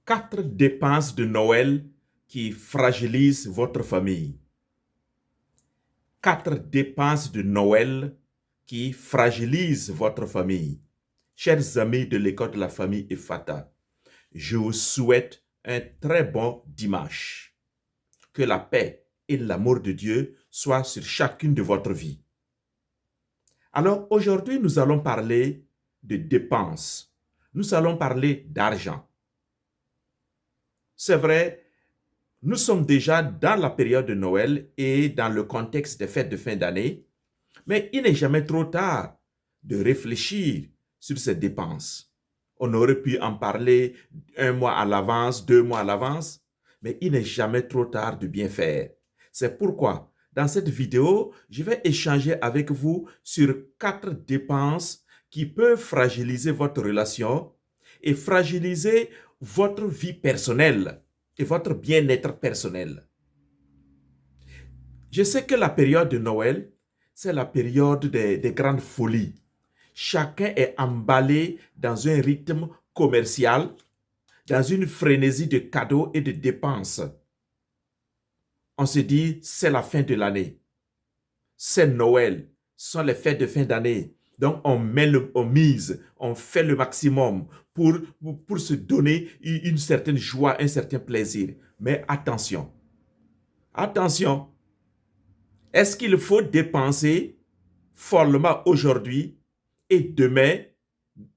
4 dépenses de Noël qui fragilisent votre famille. 4 dépenses de Noël qui fragilisent votre famille. Chers amis de l'école de la famille Efata, je vous souhaite un très bon dimanche. Que la paix et l'amour de Dieu soient sur chacune de votre vie. Alors aujourd'hui, nous allons parler de dépenses. Nous allons parler d'argent. C'est vrai, nous sommes déjà dans la période de Noël et dans le contexte des fêtes de fin d'année, mais il n'est jamais trop tard de réfléchir sur ces dépenses. On aurait pu en parler 1 mois à l'avance, 2 mois à l'avance, mais il n'est jamais trop tard de bien faire. C'est pourquoi, dans cette vidéo, je vais échanger avec vous sur 4 dépenses qui peuvent fragiliser votre relation et fragiliser votre vie personnelle et votre bien-être personnel. Je sais que la période de Noël, c'est la période des grandes folies. Chacun est emballé dans un rythme commercial, dans une frénésie de cadeaux et de dépenses. On se dit, c'est la fin de l'année. C'est Noël. Ce sont les fêtes de fin d'année. Donc, on mise, on fait le maximum pour se donner une certaine joie, un certain plaisir. Mais attention, attention, est-ce qu'il faut dépenser follement aujourd'hui et demain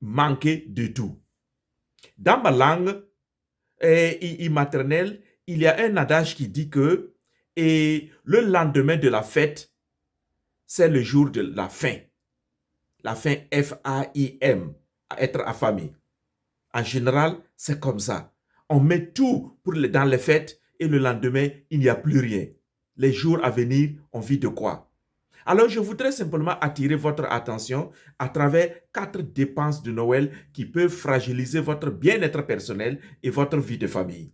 manquer de tout? Dans ma langue maternelle, il y a un adage qui dit que le lendemain de la fête, c'est le jour de la faim. La faim, F-A-I-M, être affamé. En général, c'est comme ça. On met tout dans les fêtes et le lendemain, il n'y a plus rien. Les jours à venir, on vit de quoi? Alors, je voudrais simplement attirer votre attention à travers 4 dépenses de Noël qui peuvent fragiliser votre bien-être personnel et votre vie de famille.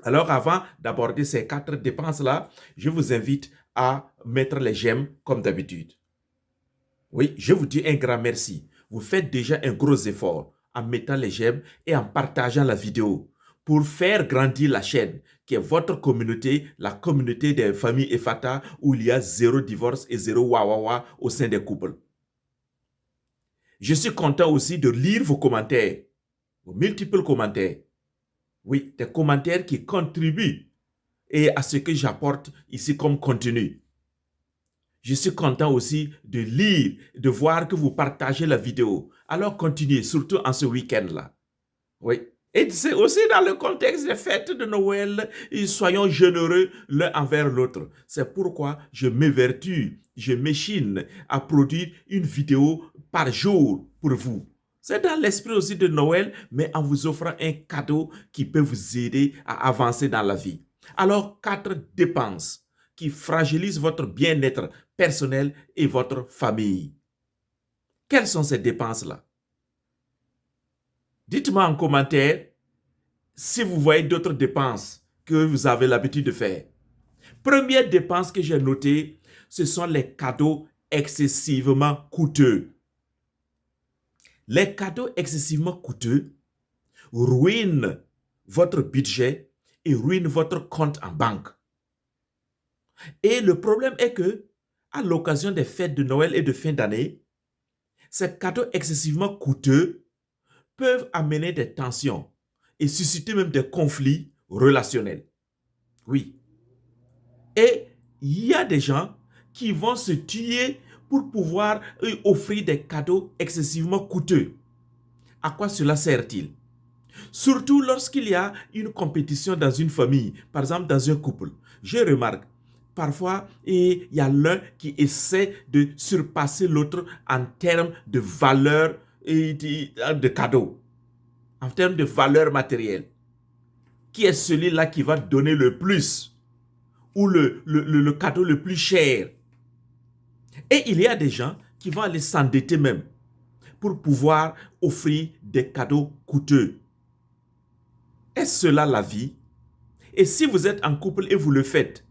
Alors, avant d'aborder ces 4 dépenses-là, je vous invite à mettre les j'aime comme d'habitude. Oui, je vous dis un grand merci. Vous faites déjà un gros effort en mettant les j'aime et en partageant la vidéo pour faire grandir la chaîne qui est votre communauté, la communauté des familles Efata où il y a 0 divorce et 0 wawawa au sein des couples. Je suis content aussi de lire vos commentaires, vos multiples commentaires. Oui, des commentaires qui contribuent à ce que j'apporte ici comme contenu. Je suis content aussi de lire, de voir que vous partagez la vidéo. Alors continuez, surtout en ce week-end-là. Oui. Et c'est aussi dans le contexte des fêtes de Noël, et soyons généreux l'un envers l'autre. C'est pourquoi je m'évertue, je m'échine à produire une vidéo par jour pour vous. C'est dans l'esprit aussi de Noël, mais en vous offrant un cadeau qui peut vous aider à avancer dans la vie. Alors, 4 dépenses qui fragilisent votre bien-être personnel et votre famille. Quelles sont ces dépenses-là? Dites-moi en commentaire si vous voyez d'autres dépenses que vous avez l'habitude de faire. Première dépense que j'ai notée, ce sont les cadeaux excessivement coûteux. Les cadeaux excessivement coûteux ruinent votre budget et ruinent votre compte en banque. Et le problème est que, à l'occasion des fêtes de Noël et de fin d'année, ces cadeaux excessivement coûteux peuvent amener des tensions et susciter même des conflits relationnels. Oui. Et il y a des gens qui vont se tuer pour pouvoir offrir des cadeaux excessivement coûteux. À quoi cela sert-il? Surtout lorsqu'il y a une compétition dans une famille, par exemple dans un couple. Je remarque, parfois, il y a l'un qui essaie de surpasser l'autre en termes de valeur et de cadeaux, en termes de valeur matérielle. Qui est celui-là qui va donner le plus ou le cadeau le plus cher? Et il y a des gens qui vont aller s'endetter même pour pouvoir offrir des cadeaux coûteux. Est-ce cela la vie? Et si vous êtes en couple et vous le faites,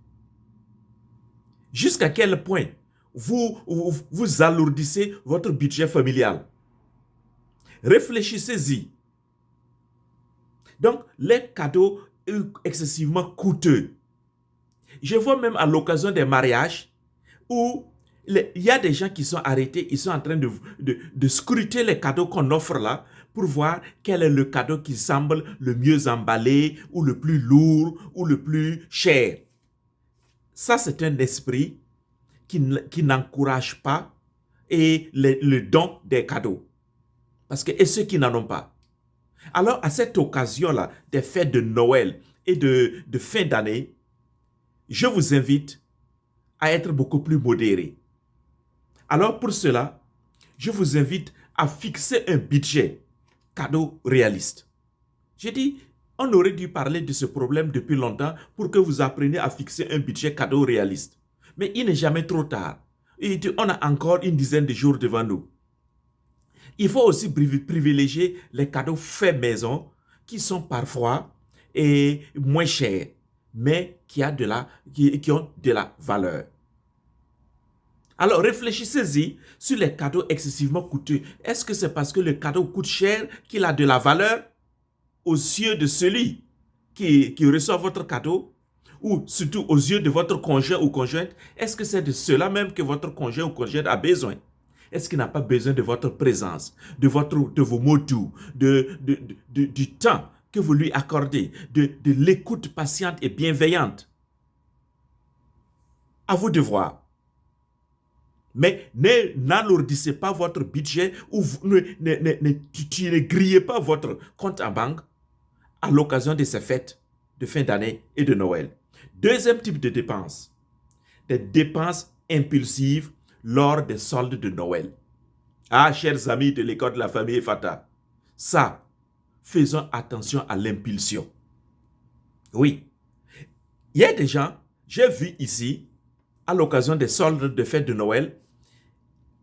jusqu'à quel point vous alourdissez votre budget familial? Réfléchissez-y. Donc, les cadeaux excessivement coûteux. Je vois même à l'occasion des mariages où il y a des gens qui sont arrêtés, ils sont en train de scruter les cadeaux qu'on offre là pour voir quel est le cadeau qui semble le mieux emballé ou le plus lourd ou le plus cher. Ça, c'est un esprit qui n'encourage pas le don des cadeaux. Parce que, et ceux qui n'en ont pas. Alors, à cette occasion-là, des fêtes de Noël et de fin d'année, je vous invite à être beaucoup plus modéré. Alors, pour cela, je vous invite à fixer un budget cadeau réaliste. J'ai dit, on aurait dû parler de ce problème depuis longtemps pour que vous appreniez à fixer un budget cadeau réaliste. Mais il n'est jamais trop tard. Et on a encore une dizaine de jours devant nous. Il faut aussi privilégier les cadeaux faits maison qui sont parfois moins chers, mais qui ont de la valeur. Alors réfléchissez-y sur les cadeaux excessivement coûteux. Est-ce que c'est parce que le cadeau coûte cher qu'il a de la valeur aux yeux de celui qui reçoit votre cadeau, ou surtout aux yeux de votre conjoint ou conjointe? Est-ce que c'est de cela même que votre conjoint ou conjointe a besoin? Est-ce qu'il n'a pas besoin de votre présence, de vos mots doux, du temps que vous lui accordez, de l'écoute patiente et bienveillante? À vous de voir. Mais n'alourdissez pas votre budget ou ne grillez pas votre compte en banque à l'occasion de ces fêtes de fin d'année et de Noël. Deuxième type de dépenses, des dépenses impulsives lors des soldes de Noël. Ah, chers amis de l'école de la famille Fata, ça, faisons attention à l'impulsion. Oui, il y a des gens, j'ai vu ici, à l'occasion des soldes de fête de Noël,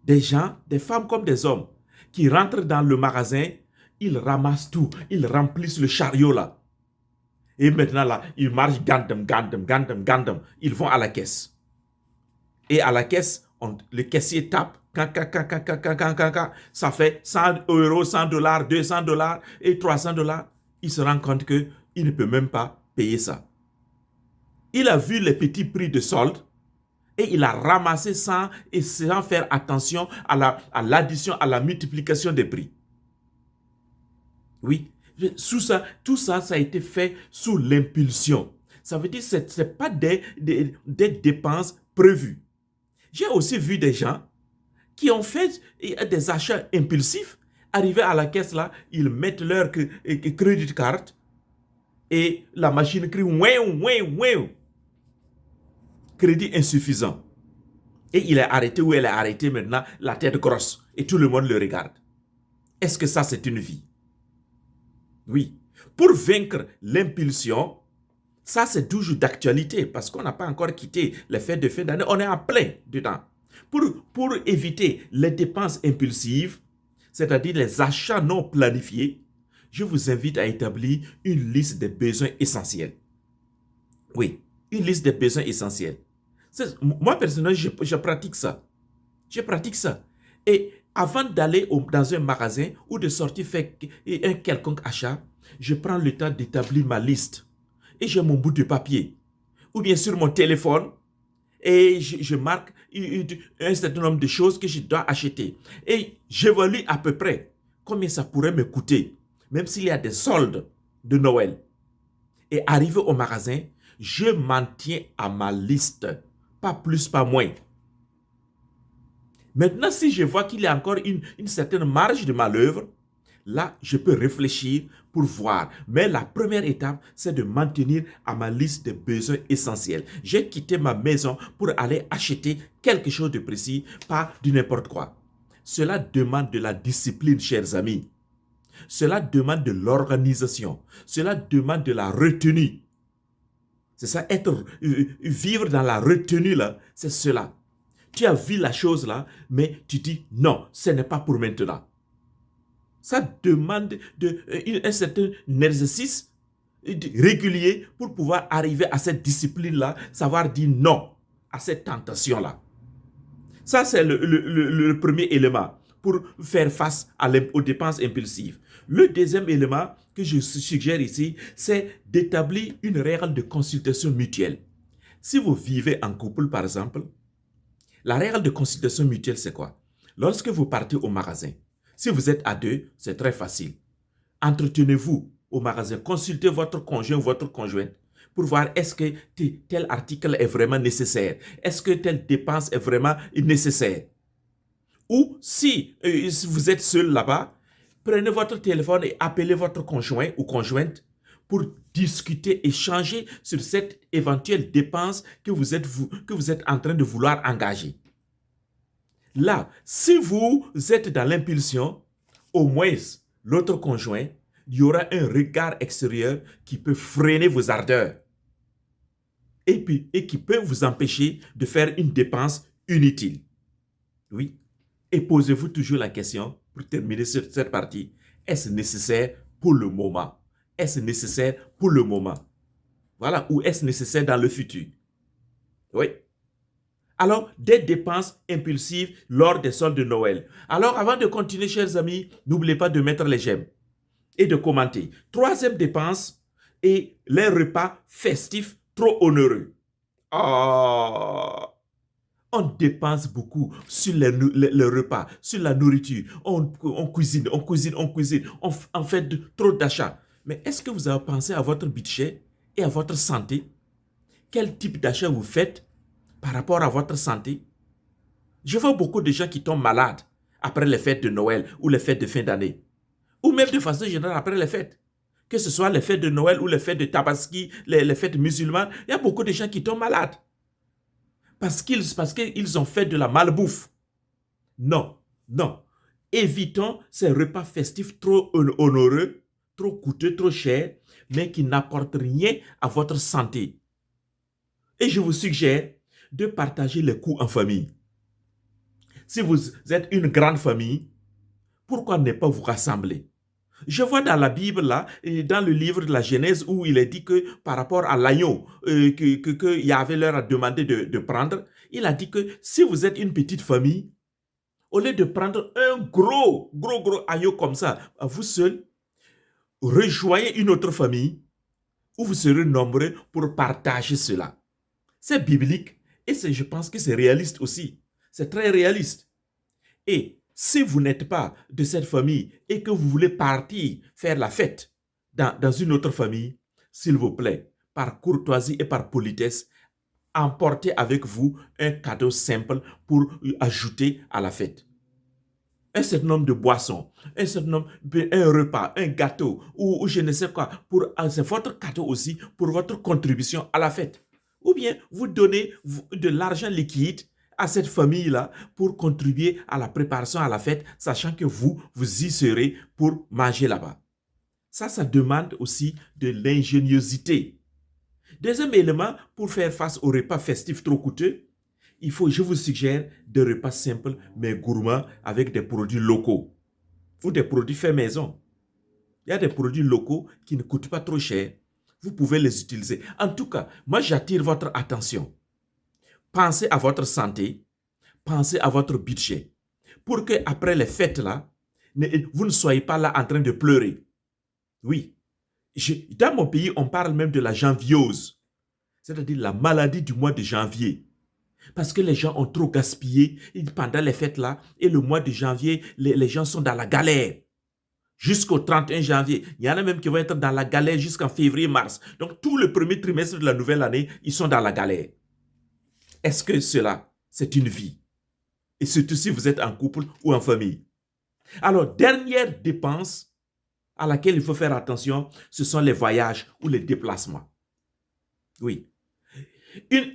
des gens, des femmes comme des hommes, qui rentrent dans le magasin, ils ramassent tout, ils remplissent le chariot là. Et maintenant là, ils marchent gandem, ils vont à la caisse. Et à la caisse, le caissier tape, ça fait 100 euros, 100 dollars, 200 dollars et 300 dollars. Il se rend compte qu'il ne peut même pas payer ça. Il a vu les petits prix de solde et il a ramassé sans faire attention à l'addition, à la multiplication des prix. Oui, tout ça a été fait sous l'impulsion. Ça veut dire que ce n'est pas des dépenses prévues. J'ai aussi vu des gens qui ont fait des achats impulsifs. Arrivés à la caisse là, ils mettent leur credit card et la machine crie ouin. Crédit insuffisant. Et il est arrêté ou elle est arrêtée maintenant, la tête grosse. Et tout le monde le regarde. Est-ce que ça, c'est une vie? Oui. Pour vaincre l'impulsion, ça, c'est toujours d'actualité parce qu'on n'a pas encore quitté les fêtes de fin d'année. On est en plein dedans. Pour éviter les dépenses impulsives, c'est-à-dire les achats non planifiés, je vous invite à établir une liste des besoins essentiels. Oui, une liste des besoins essentiels. Moi, personnellement, je pratique ça. Je pratique ça. Et avant d'aller dans un magasin ou de sortir faire un quelconque achat, je prends le temps d'établir ma liste. Et j'ai mon bout de papier. Ou bien sur mon téléphone. Et je marque un certain nombre de choses que je dois acheter. Et j'évalue à peu près combien ça pourrait me coûter. Même s'il y a des soldes de Noël. Et arrivé au magasin, je m'en tiens à ma liste. Pas plus, pas moins. Maintenant, si je vois qu'il y a encore une certaine marge de manœuvre, là, je peux réfléchir pour voir. Mais la première étape, c'est de m'en tenir à ma liste de besoins essentiels. J'ai quitté ma maison pour aller acheter quelque chose de précis, pas du n'importe quoi. Cela demande de la discipline, chers amis. Cela demande de l'organisation. Cela demande de la retenue. C'est ça, vivre dans la retenue là, c'est cela. Tu as vu la chose là, mais tu dis non, ce n'est pas pour maintenant. Ça demande un certain exercice régulier pour pouvoir arriver à cette discipline-là, savoir dire non à cette tentation-là. Ça, c'est le premier élément pour faire face aux dépenses impulsives. Le deuxième élément que je suggère ici, c'est d'établir une règle de consultation mutuelle. Si vous vivez en couple, par exemple, la règle de consultation mutuelle, c'est quoi? Lorsque vous partez au magasin, si vous êtes à deux, c'est très facile. Entretenez-vous au magasin, consultez votre conjoint ou votre conjointe pour voir est-ce que tel article est vraiment nécessaire, est-ce que telle dépense est vraiment nécessaire. Ou si vous êtes seul là-bas, prenez votre téléphone et appelez votre conjoint ou conjointe pour discuter, échanger sur cette éventuelle dépense que vous êtes en train de vouloir engager. Là, si vous êtes dans l'impulsion, au moins l'autre conjoint, il y aura un regard extérieur qui peut freiner vos ardeurs et qui peut vous empêcher de faire une dépense inutile. Oui. Et posez-vous toujours la question, pour terminer cette partie, est-ce nécessaire pour le moment? Est-ce nécessaire pour le moment? Voilà, ou est-ce nécessaire dans le futur? Oui. Alors, des dépenses impulsives lors des soldes de Noël. Alors, avant de continuer, chers amis, n'oubliez pas de mettre les j'aime et de commenter. Troisième dépense, et les repas festifs trop onéreux. Oh, on dépense beaucoup sur les repas, sur la nourriture. On cuisine, on fait trop d'achats. Mais est-ce que vous avez pensé à votre budget et à votre santé? Quel type d'achat vous faites par rapport à votre santé? Je vois beaucoup de gens qui tombent malades après les fêtes de Noël ou les fêtes de fin d'année. Ou même de façon générale après les fêtes. Que ce soit les fêtes de Noël ou les fêtes de Tabaski, les fêtes musulmanes, il y a beaucoup de gens qui tombent malades. Parce qu'ils ont fait de la malbouffe. Non, non. Évitons ces repas festifs trop onéreux, trop coûteux, trop chers, mais qui n'apportent rien à votre santé. Et je vous suggère de partager les coûts en famille. Si vous êtes une grande famille, pourquoi ne pas vous rassembler? Je vois dans la Bible, là, dans le livre de la Genèse, où il est dit que par rapport à l'agneau que Yahvé leur a demandé de prendre, il a dit que si vous êtes une petite famille, au lieu de prendre un gros agneau comme ça, à vous seul, rejoignez une autre famille où vous serez nombreux pour partager cela. C'est biblique et je pense que c'est réaliste aussi. C'est très réaliste. Et si vous n'êtes pas de cette famille et que vous voulez partir faire la fête dans une autre famille, s'il vous plaît, par courtoisie et par politesse, emportez avec vous un cadeau simple pour ajouter à la fête. Un certain nombre de boissons, un repas, un gâteau ou je ne sais quoi. C'est votre cadeau aussi pour votre contribution à la fête. Ou bien vous donnez de l'argent liquide à cette famille-là pour contribuer à la préparation à la fête, sachant que vous y serez pour manger là-bas. Ça demande aussi de l'ingéniosité. Deuxième élément, pour faire face aux repas festifs trop coûteux, je vous suggère des repas simples mais gourmands avec des produits locaux ou des produits faits maison. Il y a des produits locaux qui ne coûtent pas trop cher. Vous pouvez les utiliser. En tout cas, moi j'attire votre attention. Pensez à votre santé, pensez à votre budget pour que après les fêtes là, vous ne soyez pas là en train de pleurer. Oui, dans mon pays, on parle même de la janviose, c'est-à-dire la maladie du mois de janvier. Parce que les gens ont trop gaspillé pendant les fêtes là, et le mois de janvier, les gens sont dans la galère. Jusqu'au 31 janvier. Il y en a même qui vont être dans la galère jusqu'en février-mars. Donc, tout le premier trimestre de la nouvelle année, ils sont dans la galère. Est-ce que cela, c'est une vie? Et surtout si vous êtes en couple ou en famille. Alors, dernière dépense à laquelle il faut faire attention, ce sont les voyages ou les déplacements. Oui.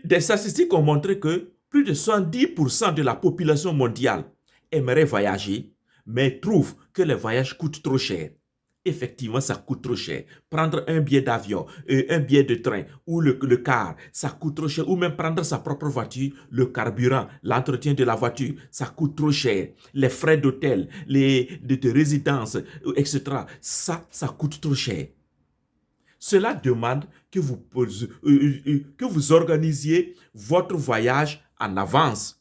Des statistiques ont montré que plus de 70% de la population mondiale aimerait voyager, mais trouve que les voyages coûtent trop cher. Effectivement, ça coûte trop cher. Prendre un billet d'avion, un billet de train ou le car, ça coûte trop cher. Ou même prendre sa propre voiture, le carburant, l'entretien de la voiture, ça coûte trop cher. Les frais d'hôtel, de résidence, etc. Ça coûte trop cher. Cela demande que vous organisiez votre voyage en avance.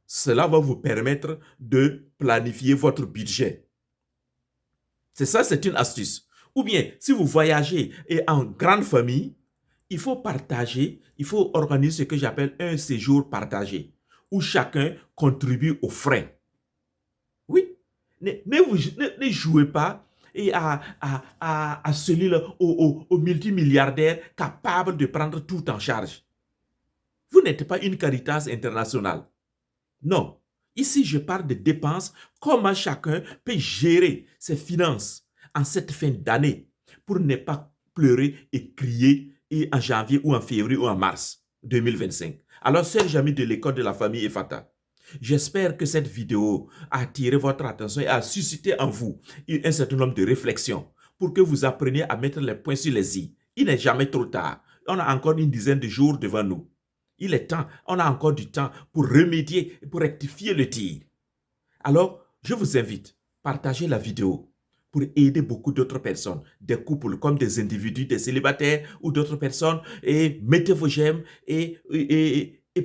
Cela va vous permettre de planifier votre budget. C'est ça, c'est une astuce. Ou bien, si vous voyagez et en grande famille, il faut partager, il faut organiser ce que j'appelle un séjour partagé, où chacun contribue aux frais. Oui, ne jouez pas et à celui-là, au multimilliardaire capable de prendre tout en charge. Vous n'êtes pas une Caritas internationale. Non. Ici, je parle de dépenses, comment chacun peut gérer ses finances en cette fin d'année pour ne pas pleurer et crier en janvier ou en février ou en mars 2025. Alors, chers amis de l'école de la famille Efata, j'espère que cette vidéo a attiré votre attention et a suscité en vous un certain nombre de réflexions pour que vous appreniez à mettre les points sur les i. Il n'est jamais trop tard. On a encore une dizaine de jours devant nous. Il est temps, on a encore du temps pour remédier, pour rectifier le tir. Alors, je vous invite, partagez la vidéo pour aider beaucoup d'autres personnes, des couples comme des individus, des célibataires ou d'autres personnes, et mettez vos j'aime et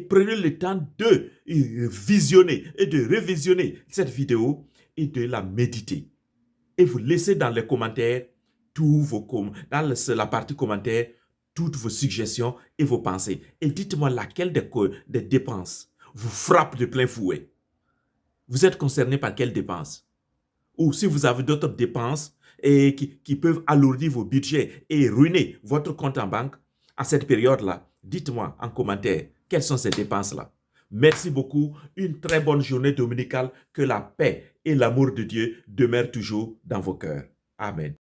prenez le temps de visionner et de révisionner cette vidéo et de la méditer. Et vous laissez dans les commentaires, dans la partie commentaires, toutes vos suggestions et vos pensées. Et dites-moi laquelle des dépenses vous frappe de plein fouet. Vous êtes concerné par quelle dépense? Ou si vous avez d'autres dépenses et qui peuvent alourdir vos budgets et ruiner votre compte en banque à cette période-là, dites-moi en commentaire quelles sont ces dépenses-là. Merci beaucoup. Une très bonne journée dominicale. Que la paix et l'amour de Dieu demeurent toujours dans vos cœurs. Amen.